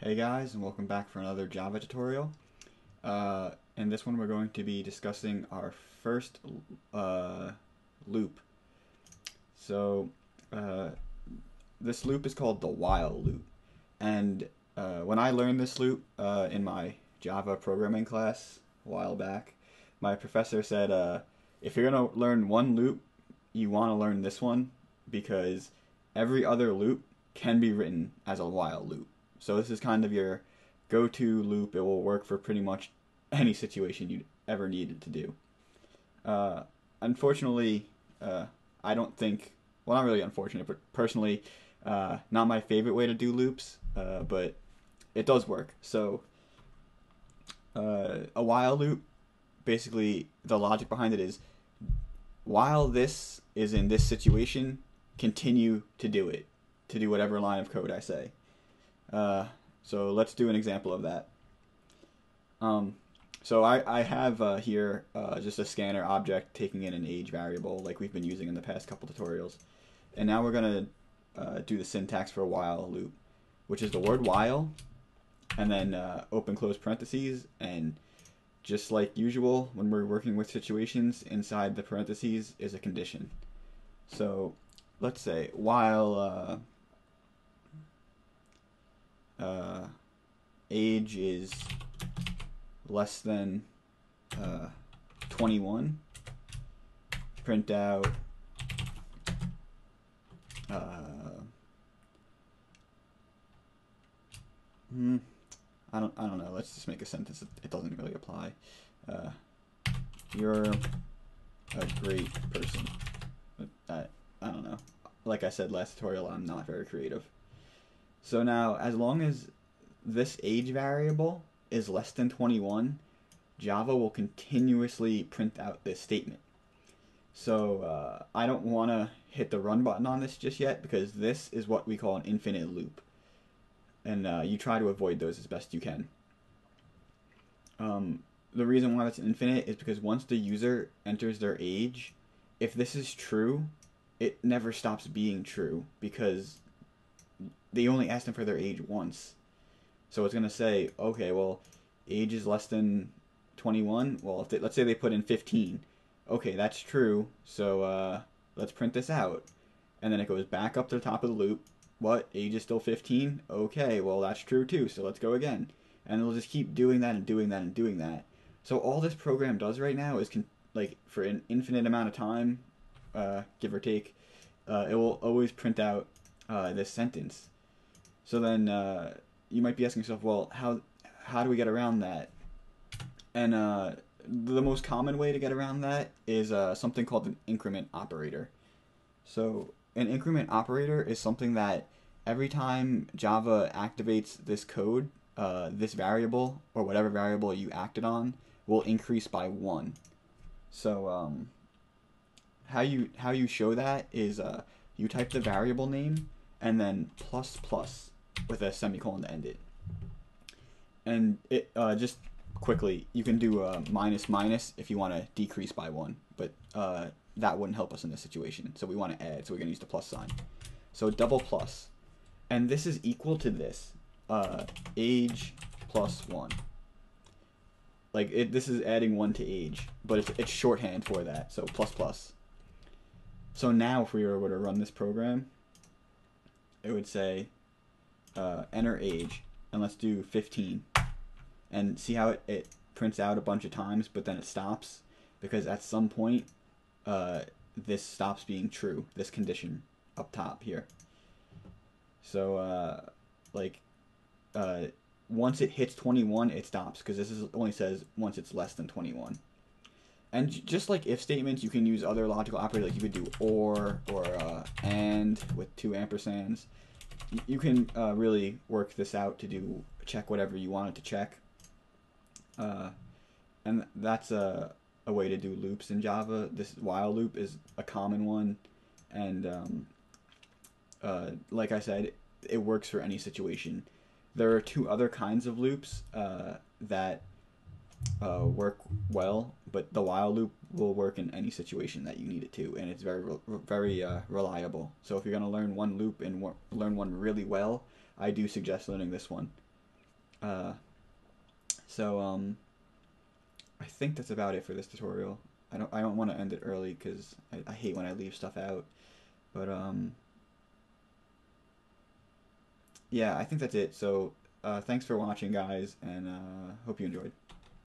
Hey guys, and welcome back for another Java tutorial. In this one we're going to be discussing our first loop. So uh, this loop is called the while loop. And when I learned this loop in my Java programming class a while back, my professor said if you're going to learn one loop, you want to learn this one because every other loop can be written as a while loop. So this is kind of your go-to loop. It will work for pretty much any situation you ever needed to do. Unfortunately, I don't think, well, not really unfortunate, but personally, not my favorite way to do loops, but it does work. So a while loop, basically the logic behind it is while this is in this situation, continue to do it, to do whatever line of code I say. So let's do an example of that. So I have here just a scanner object taking in an age variable like we've been using in the past couple tutorials. And now we're going to do the syntax for a while loop, which is the word while, and then open close parentheses, and just like usual when we're working with situations, inside the parentheses is a condition. So let's say while age is less than 21, print out I don't know. Let's just make a sentence. It doesn't really apply. You're a great person. I don't know. Like I said last tutorial, I'm not very creative. So now, as long as this age variable is less than 21, Java will continuously print out this statement. So I don't want to hit the run button on this just yet because this is what we call an infinite loop. And you try to avoid those as best you can. The reason why it's infinite is because once the user enters their age, if this is true, it never stops being true because they only asked them for their age once. So it's going to say, okay, well, age is less than 21. Well, if let's say they put in 15. Okay, that's true. So let's print this out. And then it goes back up to the top of the loop. What? Age is still 15? Okay, well, that's true too. So let's go again. And it'll just keep doing that and doing that and doing that. So all this program does right now is, like, for an infinite amount of time, give or take, it will always print out this sentence. So then you might be asking yourself, well, how do we get around that? And the most common way to get around that is something called an increment operator. So an increment operator is something that every time Java activates this code, this variable or whatever variable you acted on will increase by 1. So how you show that is you type the variable name and then plus plus with a semicolon to end it. And it just quickly, you can do minus minus if you want to decrease by 1, but that wouldn't help us in this situation. So we want to add, so we're going to use the plus sign. So double plus, and this is equal to this, age plus 1. Like this is adding 1 to age, but it's shorthand for that. So plus plus. So now if we were to run this program, it would say enter age, and let's do 15. And see how it prints out a bunch of times, but then it stops because at some point this stops being true, this condition up top here. So once it hits 21, it stops because this only says once it's less than 21. And just like if statements, you can use other logical operators. Like you could do or and with 2 ampersands. You can really work this out to check whatever you want it to check. And that's a way to do loops in Java. This while loop is a common one, and like I said, it works for any situation. There are 2 other kinds of loops that work well, but the while loop will work in any situation that you need it to, and it's very reliable. So if you're going to learn one loop and learn one really well, I do suggest learning this one. Uh, so I think that's about it for this tutorial. I don't want to end it early because I hate when I leave stuff out. But yeah, I think that's it. So thanks for watching, guys, and hope you enjoyed.